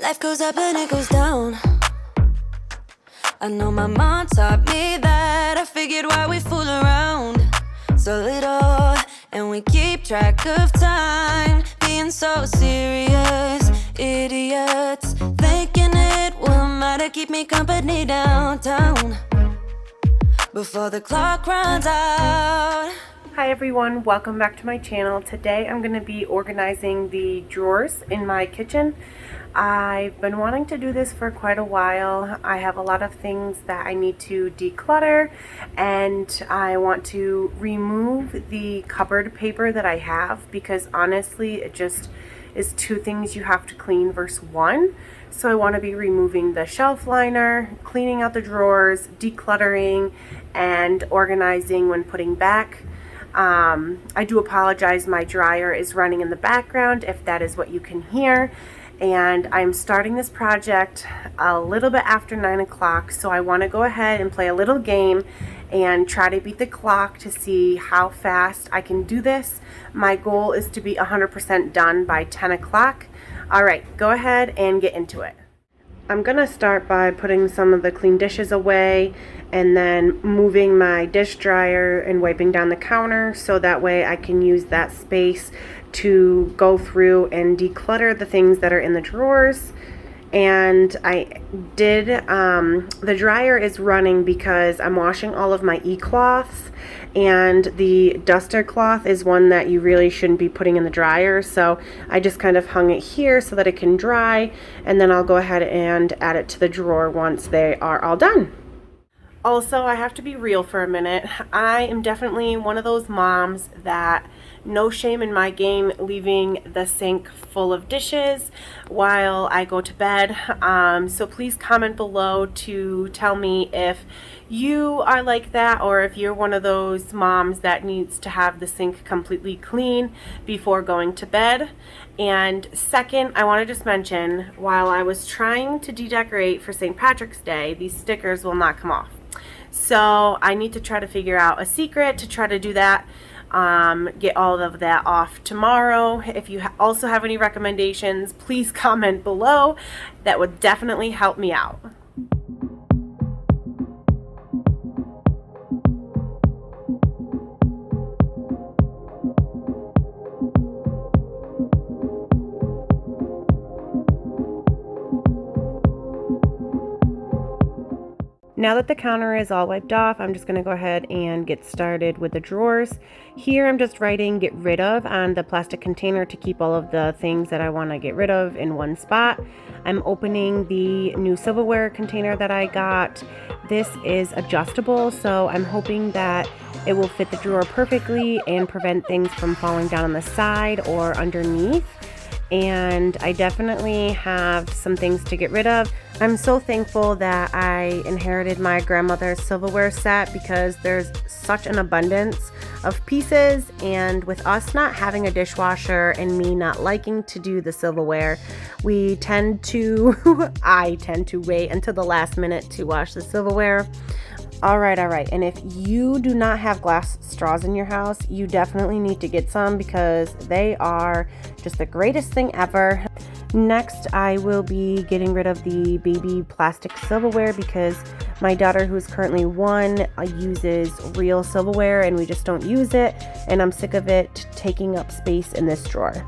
Life goes up and it goes down. I know my mom taught me that. I figured why we fool around so little, and we keep track of time, being so serious. Idiots thinking it will matter, keep me company downtown before the clock runs out. Hi everyone, welcome back to my channel. Today I'm going to be organizing the drawers in my kitchen. I've been wanting to do this for quite a while. I have a lot of things that I need to declutter, and I want to remove the cupboard paper that I have because honestly it just is two things you have to clean versus one. So I want to be removing the shelf liner, cleaning out the drawers, decluttering, and organizing when putting back. I do apologize, my dryer is running in the background if that is what you can hear. And I'm starting this project a little bit after 9 o'clock, so I want to go ahead and play a little game and try to beat the clock to see how fast I can do this. My goal is to be 100% done by 10 o'clock. Alright, go ahead and get into it. I'm going to start by putting some of the clean dishes away and then moving my dish dryer and wiping down the counter so that way I can use that space to go through and declutter the things that are in the drawers. And I did, the dryer is running because I'm washing all of my e-cloths, and the duster cloth is one that you really shouldn't be putting in the dryer, so I just kind of hung it here so that it can dry, and then I'll go ahead and add it to the drawer once they are all done. Also, I have to be real for a minute. I am definitely one of those moms that no shame in my game leaving the sink full of dishes while I go to bed. So please comment below to tell me if you are like that or if you're one of those moms that needs to have the sink completely clean before going to bed. And second, I want to just mention, while I was trying to decorate for St. Patrick's Day, these stickers will not come off. So I need to try to figure out a secret to try to do that. Get all of that off tomorrow. If you also have any recommendations, please comment below. That would definitely help me out. Now that the counter is all wiped off, I'm just going to go ahead and get started with the drawers. Here I'm just writing get rid of on the plastic container to keep all of the things that I want to get rid of in one spot. I'm opening the new silverware container that I got. This is adjustable, so I'm hoping that it will fit the drawer perfectly and prevent things from falling down on the side or underneath. And I definitely have some things to get rid of. I'm so thankful that I inherited my grandmother's silverware set because there's such an abundance of pieces, and with us not having a dishwasher and me not liking to do the silverware, we tend to I tend to wait until the last minute to wash the silverware. Alright, and if you do not have glass straws in your house, you definitely need to get some because they are just the greatest thing ever. Next, I will be getting rid of the baby plastic silverware because my daughter, who's currently 1, uses real silverware and we just don't use it, and I'm sick of it taking up space in this drawer.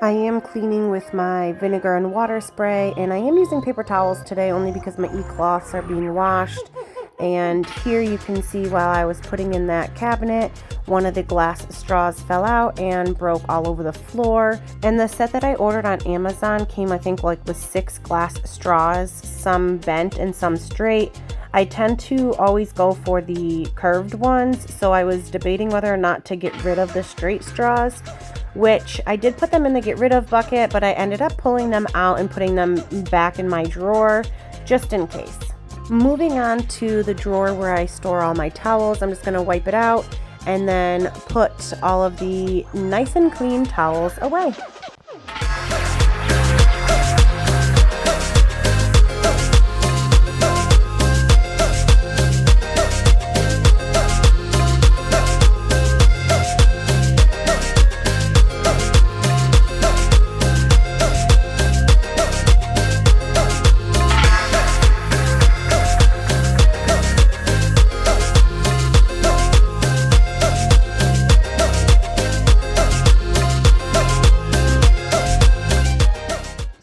I am cleaning with my vinegar and water spray, and I am using paper towels today only because my e-cloths are being washed. And here you can see while I was putting in that cabinet, one of the glass straws fell out and broke all over the floor. And the set that I ordered on Amazon came, I think, like with 6 glass straws, some bent and some straight. I tend to always go for the curved ones, so I was debating whether or not to get rid of the straight straws. which I did put them in the get rid of bucket, but I ended up pulling them out and putting them back in my drawer just in case. Moving on to the drawer where I store all my towels, I'm just going to wipe it out and then put all of the nice and clean towels away.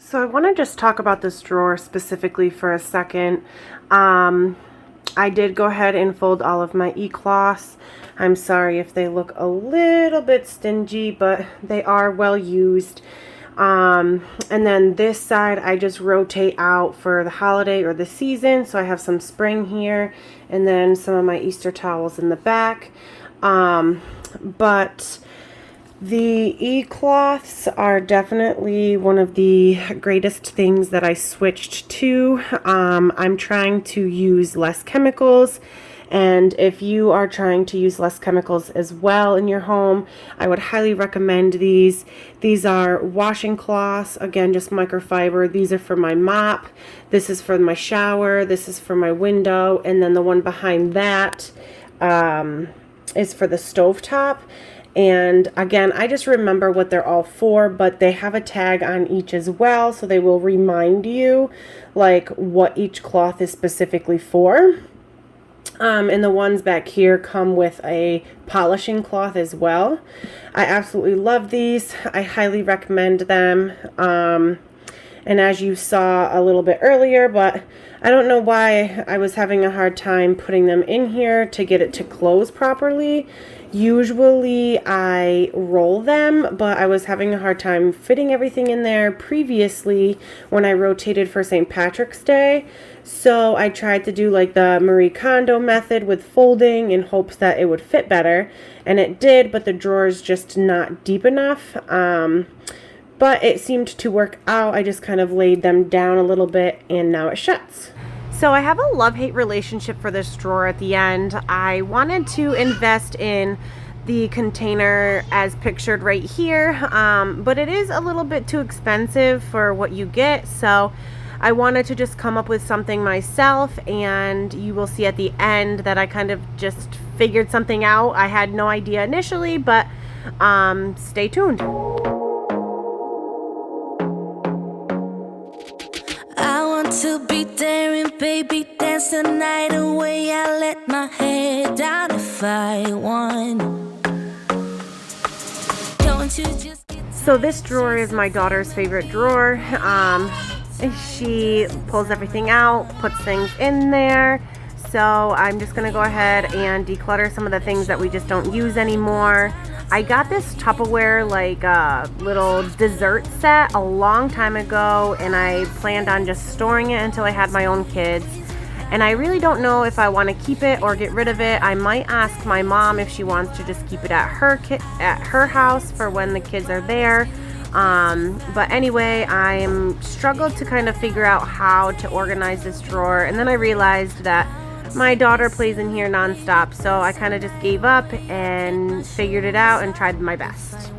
So I want to just talk about this drawer specifically for a second. I did go ahead and fold all of my e-cloths. I'm sorry if they look a little bit stingy, but they are well used. And then this side I just rotate out for the holiday or the season. So I have some spring here and then some of my Easter towels in the back. But the e-cloths are definitely one of the greatest things that I switched to. I'm trying to use less chemicals, and if you are trying to use less chemicals as well in your home, I would highly recommend these. These are washing cloths, again just microfiber. These are for my mop, this is for my shower, this is for my window, and then the one behind that is for the stovetop. And again, I just remember what they're all for, but they have a tag on each as well, so they will remind you like what each cloth is specifically for. And the ones back here come with a polishing cloth as well. I absolutely love these. I highly recommend them. And as you saw a little bit earlier, but I don't know why I was having a hard time putting them in here to get it to close properly. Usually I roll them, but I was having a hard time fitting everything in there previously when I rotated for St. Patrick's Day. So I tried to do like the Marie Kondo method with folding in hopes that it would fit better. And it did, but the drawer is just not deep enough. But it seemed to work out. I just kind of laid them down a little bit and now it shuts. So I have a love-hate relationship for this drawer at the end. I wanted to invest in the container as pictured right here, but it is a little bit too expensive for what you get. So I wanted to just come up with something myself, and you will see at the end that I kind of just figured something out. I had no idea initially, but stay tuned. To be daring, baby, dance the night away. I let my head down if I won. Don't you just So this drawer is my daughter's favorite drawer. She pulls everything out, puts things in there. So I'm just gonna go ahead and declutter some of the things that we just don't use anymore. I got this Tupperware like little dessert set a long time ago, and I planned on just storing it until I had my own kids. And I really don't know if I want to keep it or get rid of it. I might ask my mom if she wants to just keep it at her house for when the kids are there. But anyway, I'm struggled to kind of figure out how to organize this drawer, and then I realized that my daughter plays in here nonstop, so I kind of just gave up and figured it out and tried my best.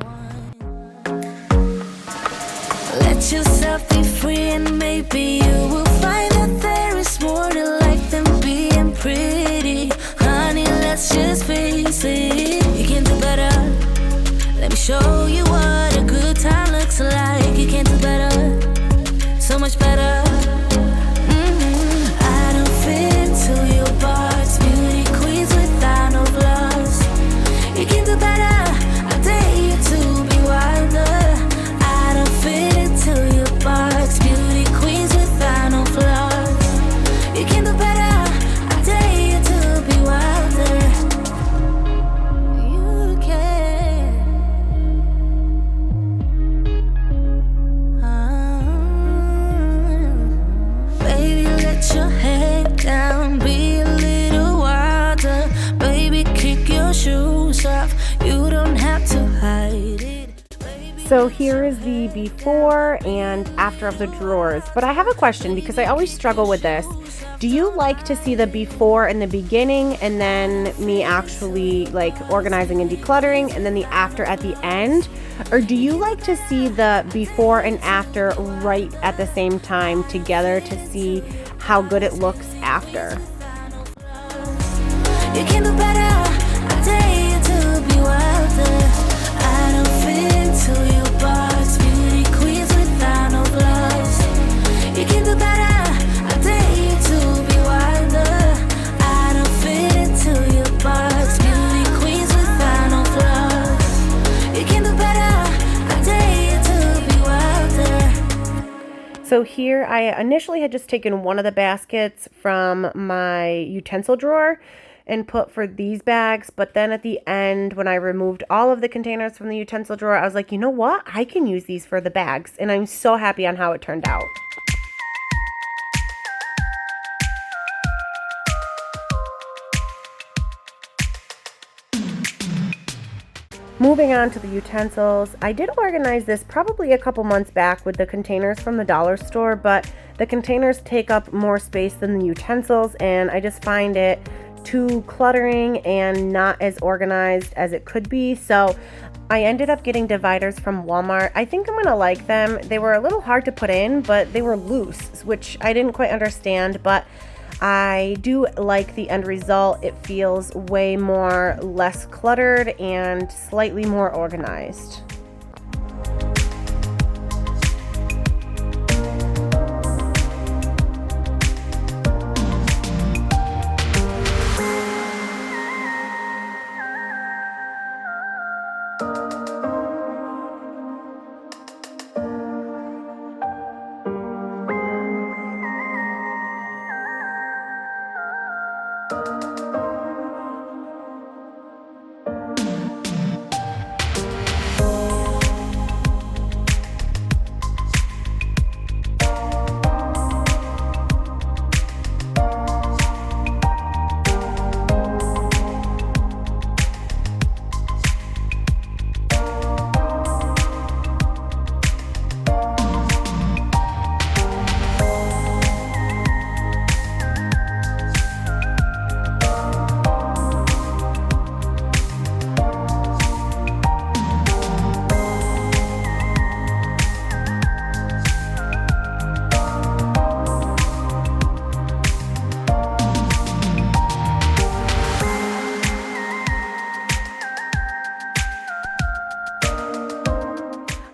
let yourself be free, and maybe you will find that there is more to life than being pretty. Honey, let's just face it, you can do better. Let me show you what a good time looks like. You can do better, so much better. I don't fit into your box. Beauty queens without no flaws. You can do better, I dare you to be wilder. I don't fit into your box. Beauty queens without no flaws. You can do better, I dare you to be wilder. You can. So here is the before and after of the drawers. But I have a question because I always struggle with this. Do you like to see the before in the beginning and then me actually like organizing and decluttering and then the after at the end? Or do you like to see the before and after right at the same time together to see how good it looks after? You can do better. I dare you to be wilder. I don't fit into your box. Beauty queens without no gloves. You can do better. I dare you to be wilder. I don't fit into your box. Beauty queens without no gloves. You can do better. I dare you to be wilder. So here I initially had just taken one of the baskets from my utensil drawer and put for these bags, but then at the end when I removed all of the containers from the utensil drawer, I was like, you know what, I can use these for the bags, and I'm so happy on how it turned out. Moving on to the utensils, I did organize this probably a couple months back with the containers from the dollar store, but the containers take up more space than the utensils, and I just find it too cluttering and not as organized as it could be. So I ended up getting dividers from Walmart. I think I'm gonna like them. They were a little hard to put in, but they were loose, which I didn't quite understand, but I do like the end result. It feels way more less cluttered and slightly more organized.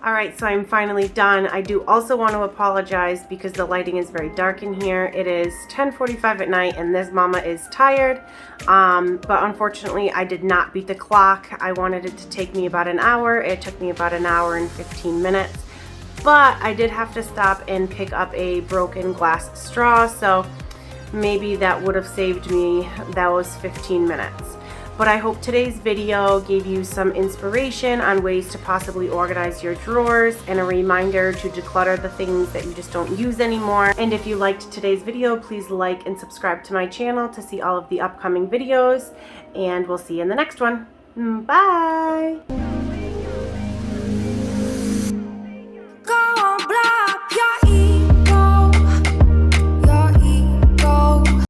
Alright, so I'm finally done. I do also want to apologize because the lighting is very dark in here. It is 10:45 at night and this mama is tired. But unfortunately I did not beat the clock. I wanted it to take me about an hour. It took me about an hour and 15 minutes. But I did have to stop and pick up a broken glass straw, so maybe that would have saved me those 15 minutes. But I hope today's video gave you some inspiration on ways to possibly organize your drawers and a reminder to declutter the things that you just don't use anymore. And if you liked today's video, please like and subscribe to my channel to see all of the upcoming videos, and we'll see you in the next one. Bye!